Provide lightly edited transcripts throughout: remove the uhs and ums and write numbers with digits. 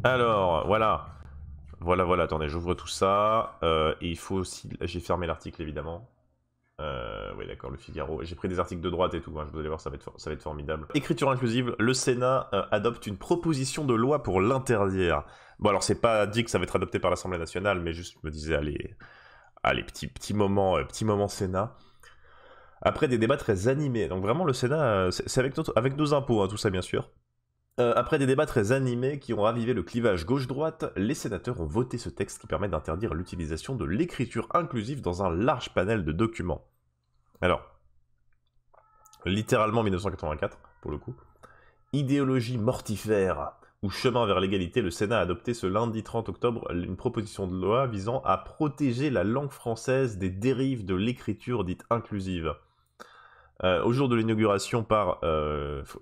Alors, voilà. Voilà, attendez, j'ouvre tout ça. Et il faut aussi... J'ai fermé l'article, évidemment. Oui, d'accord, le Figaro. J'ai pris des articles de droite et tout, hein, vous allez voir, ça va être formidable. Écriture inclusive, le Sénat adopte une proposition de loi pour l'interdire. Bon, alors c'est pas dit que ça va être adopté par l'Assemblée nationale, mais juste, je me disais, allez, petit moment Sénat. Après des débats très animés, donc vraiment le Sénat, c'est avec nos impôts, hein, tout ça bien sûr. Après des débats très animés qui ont ravivé le clivage gauche-droite, les sénateurs ont voté ce texte qui permet d'interdire l'utilisation de l'écriture inclusive dans un large panel de documents. Alors, littéralement 1984, pour le coup. Idéologie mortifère ou chemin vers l'égalité, le Sénat a adopté ce lundi 30 octobre une proposition de loi visant à protéger la langue française des dérives de l'écriture dite inclusive. Au jour de l'inauguration par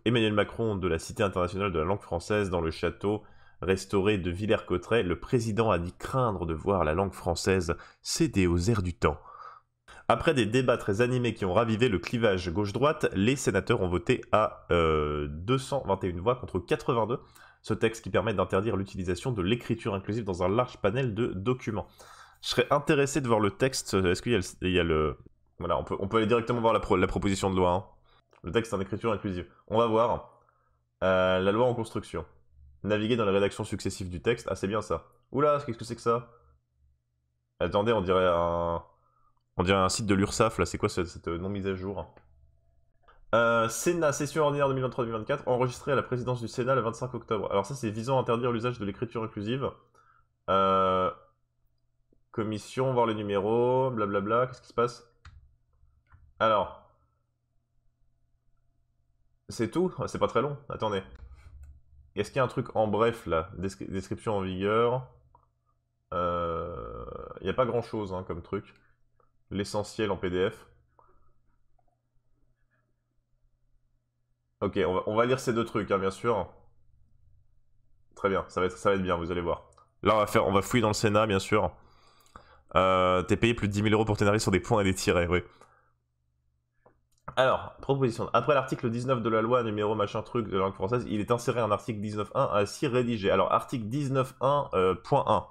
Emmanuel Macron de la Cité internationale de la langue française dans le château restauré de Villers-Cotterêts, le président a dit craindre de voir la langue française céder aux airs du temps. Après des débats très animés qui ont ravivé le clivage gauche-droite, les sénateurs ont voté à 221 voix contre 82 ce texte qui permet d'interdire l'utilisation de l'écriture inclusive dans un large panel de documents. Je serais intéressé de voir le texte. Est-ce qu'il y a le... Voilà, on peut aller directement voir la proposition de loi. Hein. Le texte en écriture inclusive. On va voir. La loi en construction. Naviguer dans les rédactions successives du texte. Ah, c'est bien ça. Oula, qu'est-ce que c'est que ça? Attendez, on dirait un site de l'URSSAF, là, c'est quoi cette non-mise à jour? Sénat, session ordinaire 2023-2024, enregistré à la présidence du Sénat le 25 octobre. Alors ça, c'est visant à interdire l'usage de l'écriture inclusive. Commission, voir les numéros, blablabla, qu'est-ce qui se passe? Alors, c'est tout? C'est pas très long, attendez. Est-ce qu'il y a un truc en bref, là? Description en vigueur. Il n'y a pas grand-chose, hein, comme truc. L'essentiel en PDF. Ok, on va lire ces deux trucs, hein, bien sûr. Très bien, ça va être bien, vous allez voir. Là, on va fouiller dans le Sénat, bien sûr. T'es payé plus de 10 000 euros pour t'énerver sur des points et des tirets, oui. Alors, proposition. Après l'article 19 de la loi numéro machin truc de la langue française, il est inséré un article 19.1 ainsi rédigé. Alors, article 19.1.1.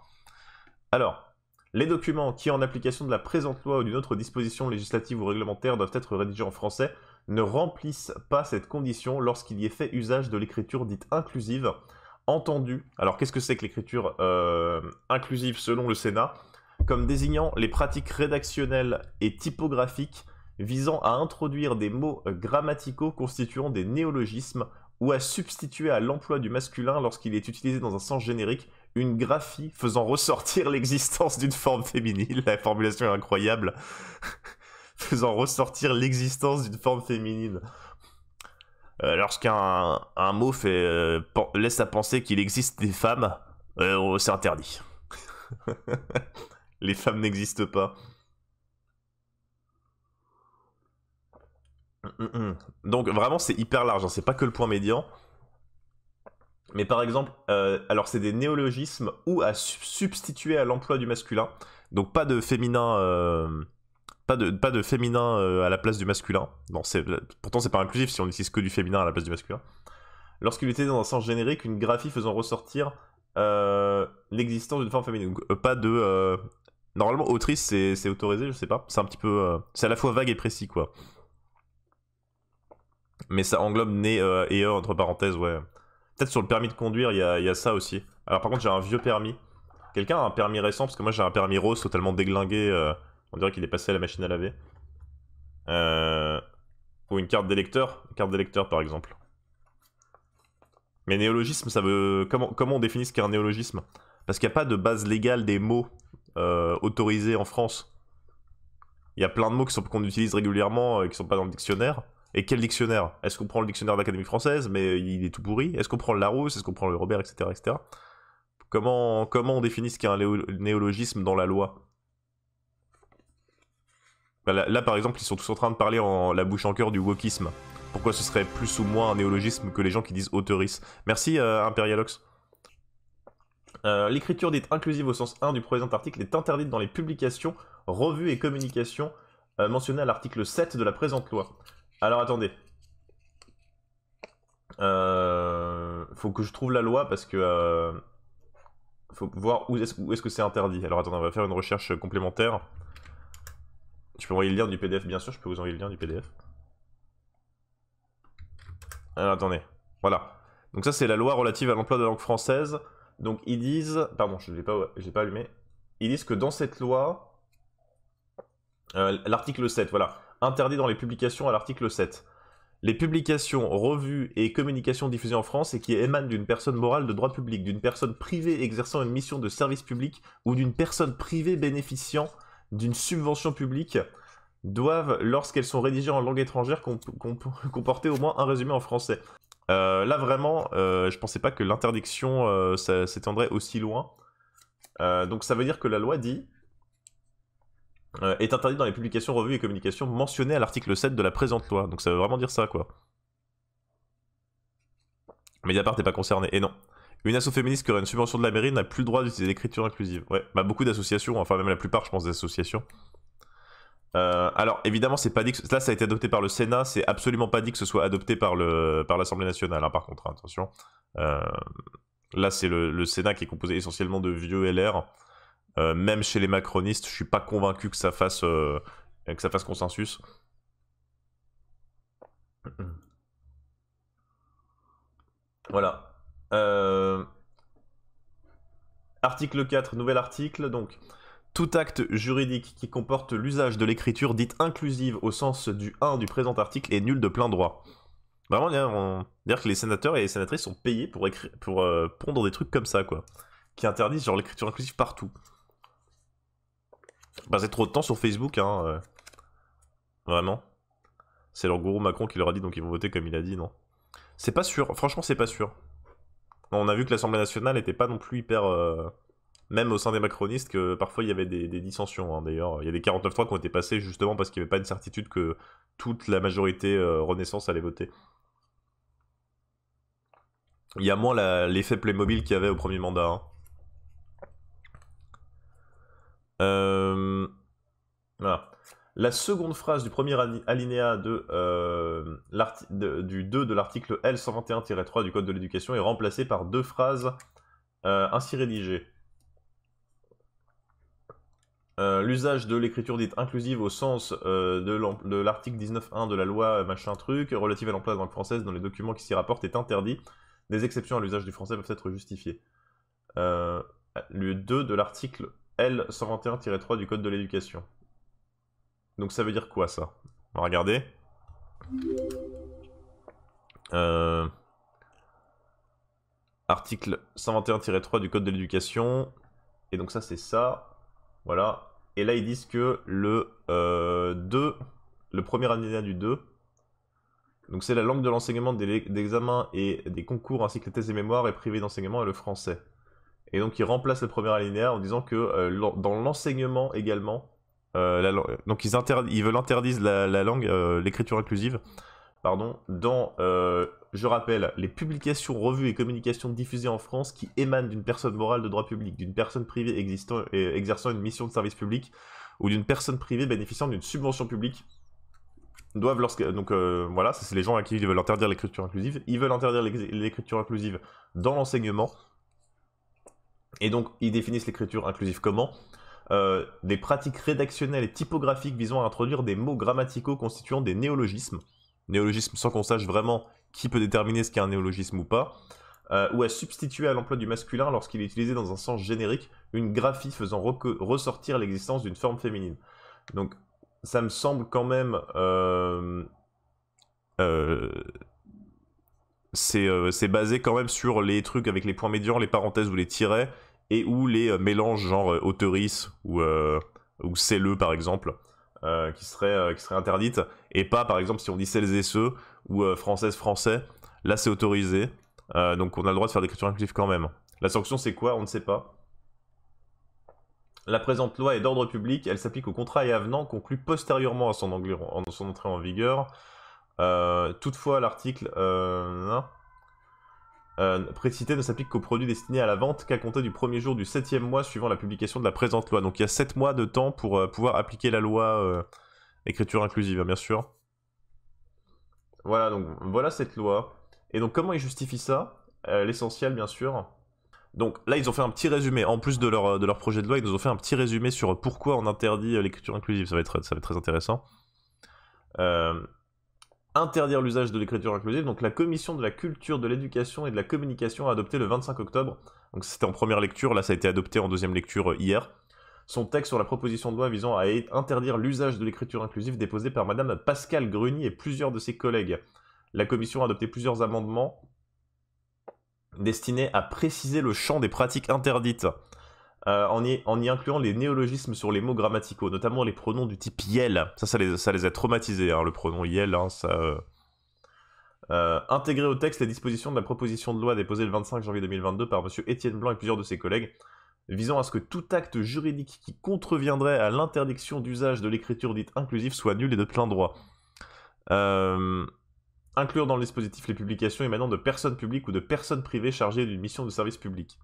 Alors, les documents qui, en application de la présente loi ou d'une autre disposition législative ou réglementaire, doivent être rédigés en français, ne remplissent pas cette condition lorsqu'il y est fait usage de l'écriture dite inclusive, entendue. Alors, qu'est-ce que c'est que l'écriture inclusive selon le Sénat? Comme désignant les pratiques rédactionnelles et typographiques visant à introduire des mots grammaticaux constituant des néologismes ou à substituer à l'emploi du masculin lorsqu'il est utilisé dans un sens générique une graphie faisant ressortir l'existence d'une forme féminine. La formulation est incroyable. Faisant ressortir l'existence d'une forme féminine. Lorsqu'un mot laisse à penser qu'il existe des femmes, c'est interdit. Les femmes n'existent pas. Donc vraiment c'est hyper large, hein. C'est pas que le point médian. Mais par exemple, alors c'est des néologismes ou à substituer à l'emploi du masculin. Donc pas de féminin, pas de féminin à la place du masculin. Non, pourtant c'est pas inclusif si on utilise que du féminin à la place du masculin. Lorsqu'il était dans un sens générique, une graphie faisant ressortir l'existence d'une forme féminine. Donc, pas de... Normalement, autrice, c'est autorisé, je sais pas. C'est un petit peu... c'est à la fois vague et précis, quoi. Mais ça englobe né et entre parenthèses, ouais. Peut-être sur le permis de conduire, il y a ça aussi. Alors par contre, j'ai un vieux permis. Quelqu'un a un permis récent, parce que moi j'ai un permis rose totalement déglingué. On dirait qu'il est passé à la machine à laver. Ou une carte d'électeur. Une carte d'électeur, par exemple. Mais néologisme, ça veut... Comment on définit ce qu'est un néologisme? Parce qu'il n'y a pas de base légale des mots autorisés en France. Il y a plein de mots qu'on utilise régulièrement et qui sont pas dans le dictionnaire. Et quel dictionnaire? Est-ce qu'on prend le dictionnaire de l'Académie française, mais il est tout pourri? Est-ce qu'on prend le Larousse? Est-ce qu'on prend le Robert, etc., etc. Comment on définit ce qu'est un néologisme dans la loi? Bah, là, par exemple, ils sont tous en train de parler en la bouche en cœur du wokisme. Pourquoi ce serait plus ou moins un néologisme que les gens qui disent autoris? Merci, Imperialox. L'écriture dite inclusive au sens 1 du présent article est interdite dans les publications, revues et communications mentionnées à l'article 7 de la présente loi. Alors attendez. Faut que je trouve la loi parce que faut voir où est-ce que c'est interdit. Alors attendez, on va faire une recherche complémentaire. Je peux envoyer le lien du PDF, bien sûr, je peux vous envoyer le lien du PDF. Alors attendez, voilà. Donc ça c'est la loi relative à l'emploi de la langue française. Donc ils disent, pardon, je l'ai pas allumé. Ils disent que dans cette loi, l'article 7, voilà, interdit dans les publications à l'article 7. Les publications, revues et communications diffusées en France et qui émanent d'une personne morale de droit public, d'une personne privée exerçant une mission de service public ou d'une personne privée bénéficiant d'une subvention publique doivent, lorsqu'elles sont rédigées en langue étrangère, comporter au moins un résumé en français. Là vraiment, je pensais pas que l'interdiction s'étendrait aussi loin. Donc ça veut dire que la loi dit est interdit dans les publications, revues et communications mentionnées à l'article 7 de la présente loi. Donc ça veut vraiment dire ça, quoi. Mediapart n'est pas concerné. Et non. Une asso féministe qui aurait une subvention de la mairie n'a plus le droit d'utiliser l'écriture inclusive. Ouais, bah beaucoup d'associations, enfin même la plupart, je pense, des associations. Alors évidemment, c'est pas dit que là ça a été adopté par le Sénat, c'est absolument pas dit que ce soit adopté par l'Assemblée nationale. Hein, par contre, hein, attention. Là, c'est le Sénat qui est composé essentiellement de vieux LR. Même chez les macronistes, je suis pas convaincu que ça fasse consensus. Voilà. Article 4, nouvel article, donc. Tout acte juridique qui comporte l'usage de l'écriture dite inclusive au sens du 1 du présent article est nul de plein droit. Vraiment, dire que les sénateurs et les sénatrices sont payés pour pondre des trucs comme ça, quoi. Qui interdisent genre l'écriture inclusive partout. Passer trop de temps sur Facebook, hein. Vraiment. C'est leur gourou Macron qui leur a dit, donc ils vont voter comme il a dit, non. C'est pas sûr, franchement c'est pas sûr. On a vu que l'Assemblée nationale était pas non plus hyper... Même au sein des macronistes, que parfois il y avait des dissensions, hein, d'ailleurs. Il y a des 49.3 qui ont été passés justement parce qu'il n'y avait pas une certitude que toute la majorité Renaissance allait voter. Il y a moins l'effet Playmobil qu'il y avait au premier mandat. Hein. Voilà. La seconde phrase du premier alinéa du 2 de l'article L121-3 du Code de l'éducation est remplacée par deux phrases ainsi rédigées. L'usage de l'écriture dite inclusive au sens de l'article 19.1 de la loi machin truc relative à l'emploi de la langue française dans les documents qui s'y rapportent est interdit. Des exceptions à l'usage du français peuvent être justifiées. Le 2 de l'article L121-3 du Code de l'éducation. Donc ça veut dire quoi ça? On va regarder. Article 121-3 du Code de l'éducation. Et donc ça c'est ça. Voilà. Et là ils disent que le premier alinéa du 2, donc c'est la langue de l'enseignement d'examen et des concours ainsi que les tests et mémoires est privé d'enseignement et le français. Et donc ils remplacent le premier alinéa en disant que dans l'enseignement également, donc ils veulent interdire la langue, l'écriture inclusive, pardon, dans, je rappelle, les publications, revues et communications diffusées en France qui émanent d'une personne morale de droit public, d'une personne privée exerçant une mission de service public ou d'une personne privée bénéficiant d'une subvention publique doivent donc voilà, c'est les gens à qui ils veulent interdire l'écriture inclusive. Ils veulent interdire l'écriture inclusive dans l'enseignement. Et donc ils définissent l'écriture inclusive comment des pratiques rédactionnelles et typographiques visant à introduire des mots grammaticaux constituant des néologismes. Néologisme sans qu'on sache vraiment qui peut déterminer ce qu'est un néologisme ou pas, ou à substituer à l'emploi du masculin lorsqu'il est utilisé dans un sens générique une graphie faisant ressortir l'existence d'une forme féminine. Donc ça me semble quand même c'est basé quand même sur les trucs avec les points médians, les parenthèses ou les tirets, et ou les mélanges genre autoris ou celle par exemple, qui seraient interdites, et pas par exemple si on dit celles et ceux, ou français, là c'est autorisé, donc on a le droit de faire l'écriture inclusive quand même. La sanction c'est quoi? On ne sait pas. La présente loi est d'ordre public, elle s'applique aux contrats et avenants conclus postérieurement à son entrée en vigueur. Toutefois, l'article précité ne s'applique qu'aux produits destinés à la vente qu'à compter du premier jour du 7e mois suivant la publication de la présente loi. Donc il y a 7 mois de temps pour pouvoir appliquer la loi écriture inclusive, bien sûr. Voilà, donc voilà cette loi. Et donc comment il justifie ça? L'essentiel, bien sûr. Donc là, ils ont fait un petit résumé. En plus de leur projet de loi, ils nous ont fait un petit résumé sur pourquoi on interdit l'écriture inclusive. Ça va être très intéressant. Interdire l'usage de l'écriture inclusive. Donc la commission de la culture, de l'éducation et de la communication a adopté le 25 octobre. Donc c'était en première lecture, là ça a été adopté en deuxième lecture hier. Son texte sur la proposition de loi visant à interdire l'usage de l'écriture inclusive déposé par Madame Pascale Gruny et plusieurs de ses collègues. La commission a adopté plusieurs amendements destinés à préciser le champ des pratiques interdites, en y incluant les néologismes sur les mots grammaticaux, notamment les pronoms du type yel. Ça les a traumatisés, hein, le pronom yel, hein, ça... intégrer au texte les dispositions de la proposition de loi déposée le 25 janvier 2022 par M. Étienne Blanc et plusieurs de ses collègues, visant à ce que tout acte juridique qui contreviendrait à l'interdiction d'usage de l'écriture dite inclusive soit nul et de plein droit. Inclure dans le dispositif les publications émanant de personnes publiques ou de personnes privées chargées d'une mission de service public.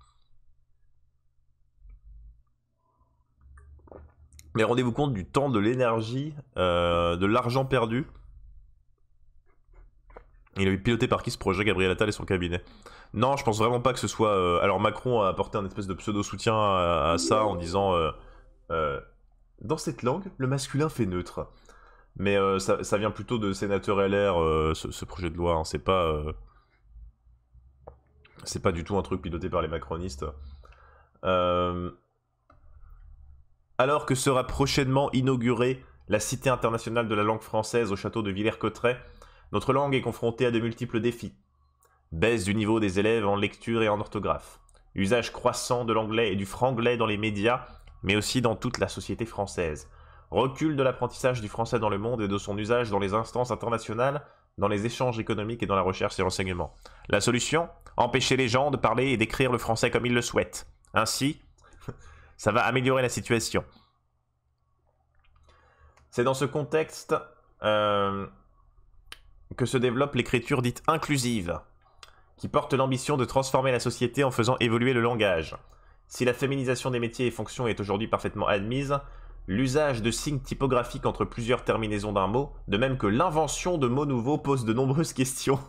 Mais rendez-vous compte du temps, de l'énergie, de l'argent perdu. Il est piloté par qui ce projet, Gabriel Attal et son cabinet? Non, je pense vraiment pas que ce soit... Alors Macron a apporté un espèce de pseudo-soutien à ça en disant dans cette langue, le masculin fait neutre. Mais ça vient plutôt de sénateurs LR, ce projet de loi. Hein. C'est pas du tout un truc piloté par les macronistes. Alors que sera prochainement inaugurée la Cité internationale de la langue française au château de Villers-Cotterêts, notre langue est confrontée à de multiples défis. Baisse du niveau des élèves en lecture et en orthographe. Usage croissant de l'anglais et du franglais dans les médias, mais aussi dans toute la société française. Recul de l'apprentissage du français dans le monde et de son usage dans les instances internationales, dans les échanges économiques et dans la recherche et l'enseignement. La solution ? Empêcher les gens de parler et d'écrire le français comme ils le souhaitent. Ainsi, ça va améliorer la situation. C'est dans ce contexte que se développe l'écriture dite inclusive, qui porte l'ambition de transformer la société en faisant évoluer le langage. Si la féminisation des métiers et fonctions est aujourd'hui parfaitement admise, l'usage de signes typographiques entre plusieurs terminaisons d'un mot, de même que l'invention de mots nouveaux, pose de nombreuses questions.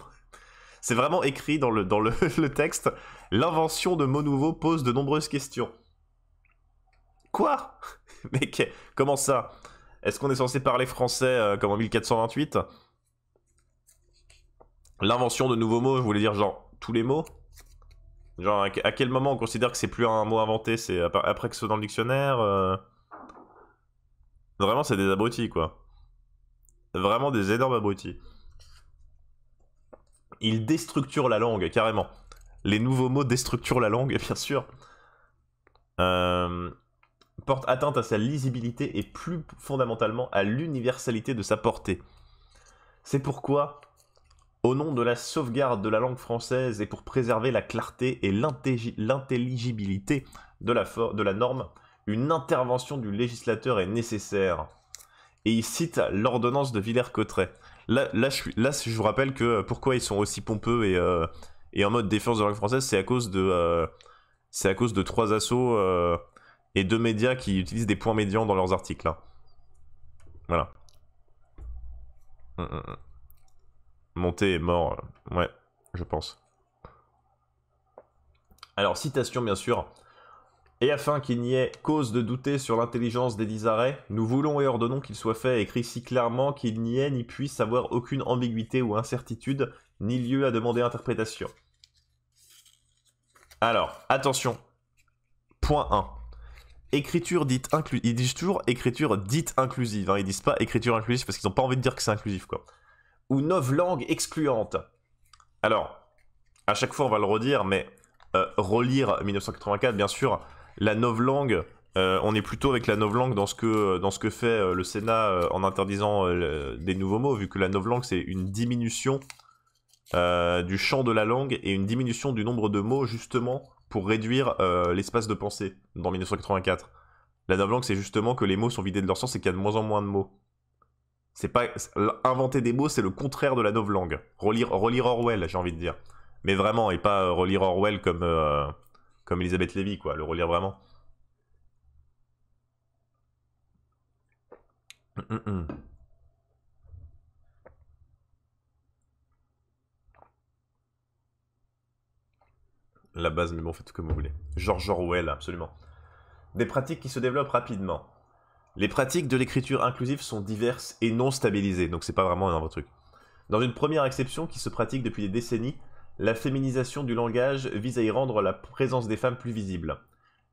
C'est vraiment écrit dans le texte. L'invention de mots nouveaux pose de nombreuses questions. Quoi? Mais comment ça? Est-ce qu'on est censé parler français comme en 1428? L'invention de nouveaux mots, je voulais dire genre tous les mots? Genre à quel moment on considère que c'est plus un mot inventé? C'est après que ce soit dans le dictionnaire Vraiment c'est des abrutis quoi. Vraiment des énormes abrutis. Ils déstructurent la langue, carrément. Les nouveaux mots déstructurent la langue, bien sûr. Porte atteinte à sa lisibilité et plus fondamentalement à l'universalité de sa portée. C'est pourquoi, au nom de la sauvegarde de la langue française et pour préserver la clarté et l'intelligibilité de la norme, une intervention du législateur est nécessaire. Et il cite l'ordonnance de Villers-Cotterêts. Là, je vous rappelle que pourquoi ils sont aussi pompeux et en mode défense de la langue française, c'est à cause de 3 assos et 2 médias qui utilisent des points médians dans leurs articles. Hein. Voilà. Monté est mort. Ouais, je pense. Alors, citation bien sûr. Et afin qu'il n'y ait cause de douter sur l'intelligence des dits arrêts, nous voulons et ordonnons qu'il soit fait et écrit si clairement qu'il n'y ait ni puisse avoir aucune ambiguïté ou incertitude, ni lieu à demander interprétation. Alors, attention. Point 1. Écriture dite inclusive. Ils disent toujours écriture dite inclusive. Hein. Ils disent pas écriture inclusive parce qu'ils n'ont pas envie de dire que c'est inclusif, quoi. Ou novlangue excluante. Alors, à chaque fois on va le redire, mais relire 1984, bien sûr, la novlangue, on est plutôt avec la novlangue dans ce que fait le Sénat en interdisant des nouveaux mots, vu que la novlangue c'est une diminution du champ de la langue et une diminution du nombre de mots, justement, pour réduire l'espace de pensée dans 1984. La novlangue, c'est justement que les mots sont vidés de leur sens et qu'il y a de moins en moins de mots. C'est pas inventer des mots, c'est le contraire de la novlangue. Relire Orwell, j'ai envie de dire. Mais vraiment, et pas relire Orwell comme Elisabeth Lévy, quoi. Le relire vraiment. La base, mais bon, faites comme vous voulez. George Orwell, absolument. Des pratiques qui se développent rapidement. Les pratiques de l'écriture inclusive sont diverses et non stabilisées, donc c'est pas vraiment un vrai truc. Dans une première exception qui se pratique depuis des décennies, la féminisation du langage vise à y rendre la présence des femmes plus visible.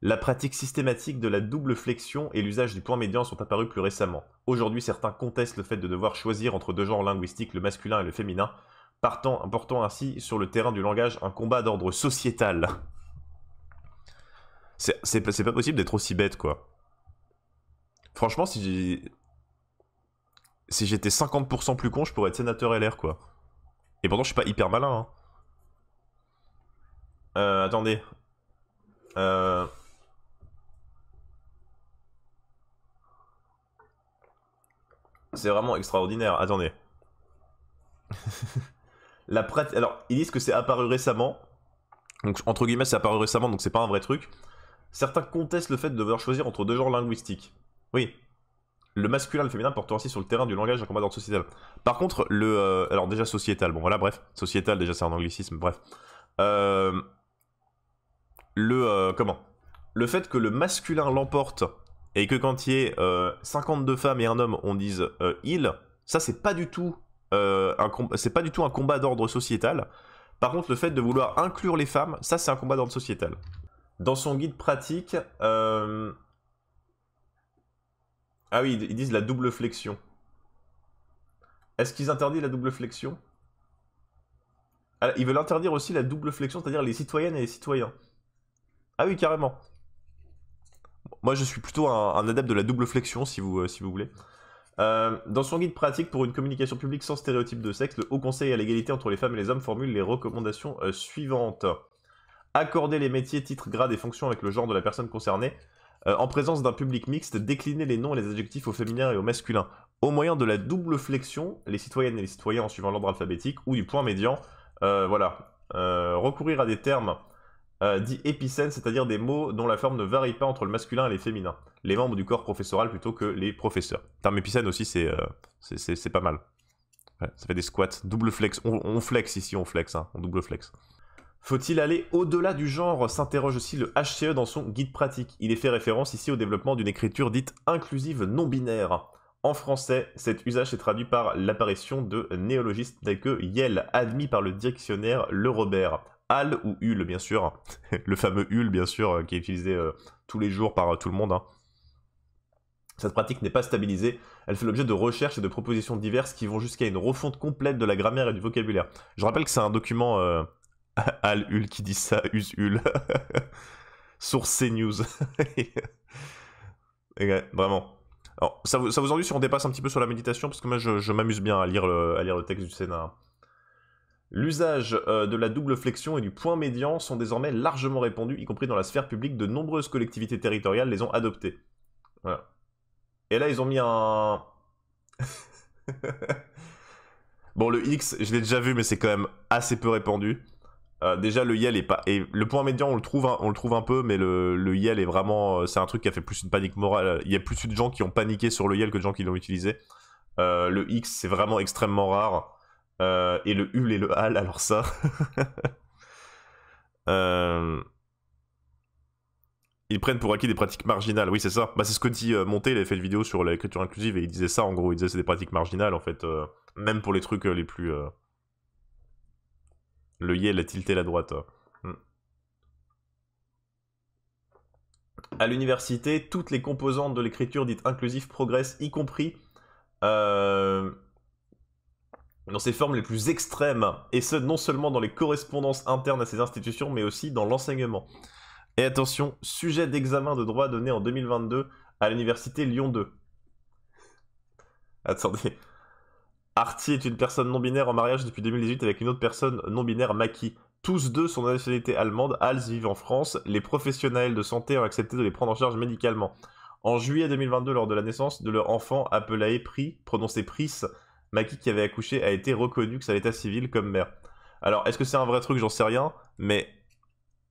La pratique systématique de la double flexion et l'usage du point médian sont apparus plus récemment. Aujourd'hui, certains contestent le fait de devoir choisir entre deux genres linguistiques, le masculin et le féminin, portant ainsi sur le terrain du langage un combat d'ordre sociétal. C'est pas possible d'être aussi bête, quoi. Franchement, si j'étais 50% plus con, je pourrais être sénateur LR, quoi. Et pourtant, je suis pas hyper malin, hein. Attendez. C'est vraiment extraordinaire. Attendez. Alors, ils disent que c'est apparu récemment. Donc, entre guillemets, c'est apparu récemment, donc c'est pas un vrai truc. Certains contestent le fait de devoir choisir entre deux genres linguistiques. Oui. Le masculin et le féminin portant ainsi sur le terrain du langage un combat d'ordre sociétal. Par contre, alors déjà sociétal, bon voilà, bref. Sociétal, déjà c'est un anglicisme, bref. Comment Le fait que le masculin l'emporte et que quand il y ait 52 femmes et un homme, on dise il, ça c'est pas du tout un combat d'ordre sociétal. Par contre, le fait de vouloir inclure les femmes, ça c'est un combat d'ordre sociétal. Dans son guide pratique, ah oui, ils disent la double flexion. Est-ce qu'ils interdisent la double flexion? Ah, ils veulent interdire aussi la double flexion, c'est-à-dire les citoyennes et les citoyens. Ah oui, carrément. Moi, je suis plutôt un adepte de la double flexion, si vous voulez. Dans son guide pratique pour une communication publique sans stéréotype de sexe, le Haut Conseil à l'égalité entre les femmes et les hommes formule les recommandations suivantes. Accorder les métiers, titres, grades et fonctions avec le genre de la personne concernée. En présence d'un public mixte, décliner les noms et les adjectifs au féminin et au masculin. Au moyen de la double flexion, les citoyennes et les citoyens en suivant l'ordre alphabétique, ou du point médian, voilà. Recourir à des termes dits épicènes, c'est-à-dire des mots dont la forme ne varie pas entre le masculin et les féminins. Les membres du corps professoral plutôt que les professeurs. Terme épicène aussi, c'est pas mal. Ouais, ça fait des squats. Double flex. On flex ici, on flex, hein. On double flex. Faut-il aller au-delà du genre, s'interroge aussi le HCE dans son guide pratique. Il est fait référence ici au développement d'une écriture dite inclusive non-binaire. En français, cet usage s'est traduit par l'apparition de néologismes tels que Yel, admis par le dictionnaire Le Robert. Al ou Ul, bien sûr. Le fameux Ul, bien sûr, qui est utilisé tous les jours par tout le monde. Hein. Cette pratique n'est pas stabilisée. Elle fait l'objet de recherches et de propositions diverses qui vont jusqu'à une refonte complète de la grammaire et du vocabulaire. Je rappelle que c'est un document... Al-Ul qui dit ça, Us-Ul. Source CNews. Ouais, vraiment. Alors, ça vous ennuie si on dépasse un petit peu sur la méditation, parce que moi je m'amuse bien à lire le texte du Sénat. L'usage de la double flexion et du point médian sont désormais largement répandus, y compris dans la sphère publique. De nombreuses collectivités territoriales les ont adoptés. Voilà. Et là ils ont mis un... Bon, le X, je l'ai déjà vu, mais c'est quand même assez peu répandu. Déjà le Yel est pas... Et le point médian on le trouve un peu, mais le Yel est vraiment... c'est un truc qui a fait plus une panique morale. Il y a plus de gens qui ont paniqué sur le Yel que de gens qui l'ont utilisé. Le X c'est vraiment extrêmement rare. Et le Ul et le Al, alors ça... Ils prennent pour acquis des pratiques marginales, oui c'est ça. Bah, c'est ce que dit Monté, il avait fait une vidéo sur l'écriture inclusive et il disait ça en gros, il disait c'est des pratiques marginales en fait, même pour les trucs les plus... Le Yel a tilté la droite. À l'université, toutes les composantes de l'écriture dite inclusive progressent, y compris dans ses formes les plus extrêmes, et ce non seulement dans les correspondances internes à ces institutions, mais aussi dans l'enseignement. Et attention, sujet d'examen de droit donné en 2022 à l'université Lyon 2. Attendez. Artie est une personne non-binaire en mariage depuis 2018 avec une autre personne non-binaire, Maki. Tous deux sont de nationalité allemande, Hals vivent en France. Les professionnels de santé ont accepté de les prendre en charge médicalement. En juillet 2022, lors de la naissance de leur enfant appelé prononcé Pris, Maki qui avait accouché a été reconnu que ça l'état civil comme mère. Alors, est-ce que c'est un vrai truc? J'en sais rien, mais...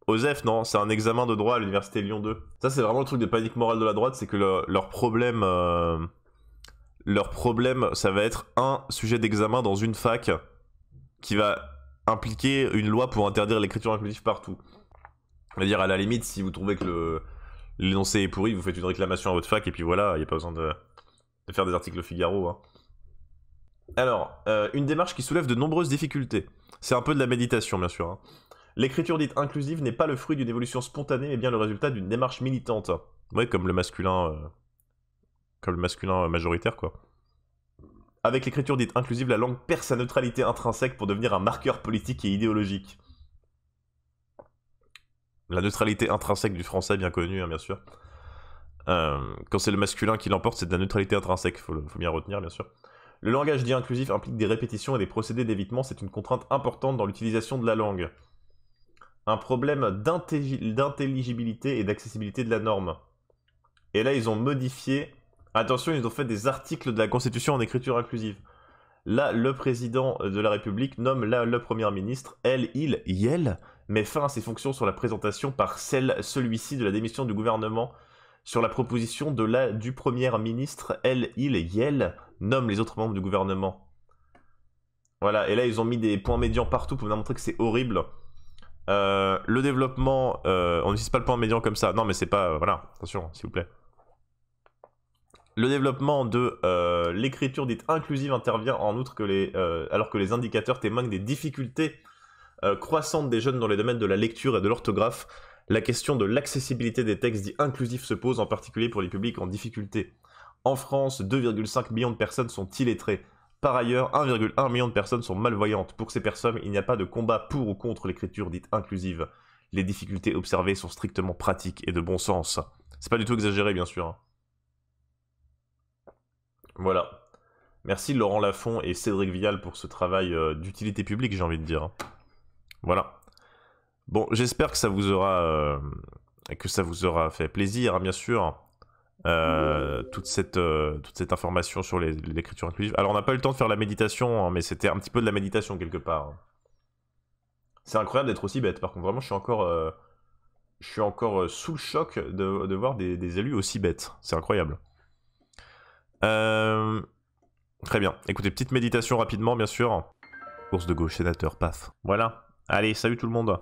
Osef, non, c'est un examen de droit à l'université Lyon 2. Ça, c'est vraiment le truc de panique morale de la droite, c'est que leur problème... Leur problème, ça va être un sujet d'examen dans une fac qui va impliquer une loi pour interdire l'écriture inclusive partout. C'est-à-dire, à la limite, si vous trouvez que l'énoncé est pourri, vous faites une réclamation à votre fac, et puis voilà, il n'y a pas besoin de faire des articles au Figaro. Hein. Alors, une démarche qui soulève de nombreuses difficultés. C'est un peu de la méditation, bien sûr. Hein. L'écriture dite inclusive n'est pas le fruit d'une évolution spontanée, mais bien le résultat d'une démarche militante. Ouais, comme le masculin majoritaire, quoi. Avec l'écriture dite inclusive, la langue perd sa neutralité intrinsèque pour devenir un marqueur politique et idéologique. La neutralité intrinsèque du français, bien connue, hein, bien sûr. Quand c'est le masculin qui l'emporte, c'est de la neutralité intrinsèque, faut bien retenir, bien sûr. Le langage dit inclusif implique des répétitions et des procédés d'évitement, c'est une contrainte importante dans l'utilisation de la langue. Un problème d'intelligibilité et d'accessibilité de la norme. Et là, ils ont modifié... Attention, ils ont fait des articles de la Constitution en écriture inclusive. Là, le président de la République nomme le Premier ministre, elle, il, yel, met fin à ses fonctions sur la présentation par celui-ci de la démission du gouvernement sur la proposition du Premier ministre, elle, il, yel, nomme les autres membres du gouvernement. Voilà, et là, ils ont mis des points médians partout pour nous montrer que c'est horrible. Le développement, on n'utilise pas le point médian comme ça. Non, mais c'est pas... voilà, attention, s'il vous plaît. Le développement de l'écriture dite inclusive intervient en outre alors que les indicateurs témoignent des difficultés croissantes des jeunes dans les domaines de la lecture et de l'orthographe. La question de l'accessibilité des textes dits inclusifs se pose en particulier pour les publics en difficulté. En France, 2,5 millions de personnes sont illettrées. Par ailleurs, 1,1 million de personnes sont malvoyantes. Pour ces personnes, il n'y a pas de combat pour ou contre l'écriture dite inclusive. Les difficultés observées sont strictement pratiques et de bon sens. C'est pas du tout exagéré, bien sûr. Hein. Voilà. Merci Laurent Lafont et Cédric Vial pour ce travail d'utilité publique, j'ai envie de dire. Voilà. Bon, j'espère que ça vous aura fait plaisir, hein, bien sûr. Toute cette information sur l'écriture inclusive. Alors, on n'a pas eu le temps de faire la méditation, hein, mais c'était un petit peu de la méditation quelque part. Hein. C'est incroyable d'être aussi bête. Par contre, vraiment, je suis encore sous le choc de voir des élus aussi bêtes. C'est incroyable. Très bien. Écoutez, petite méditation rapidement, bien sûr. Course de gauche, sénateur, paf. Voilà. Allez, salut tout le monde.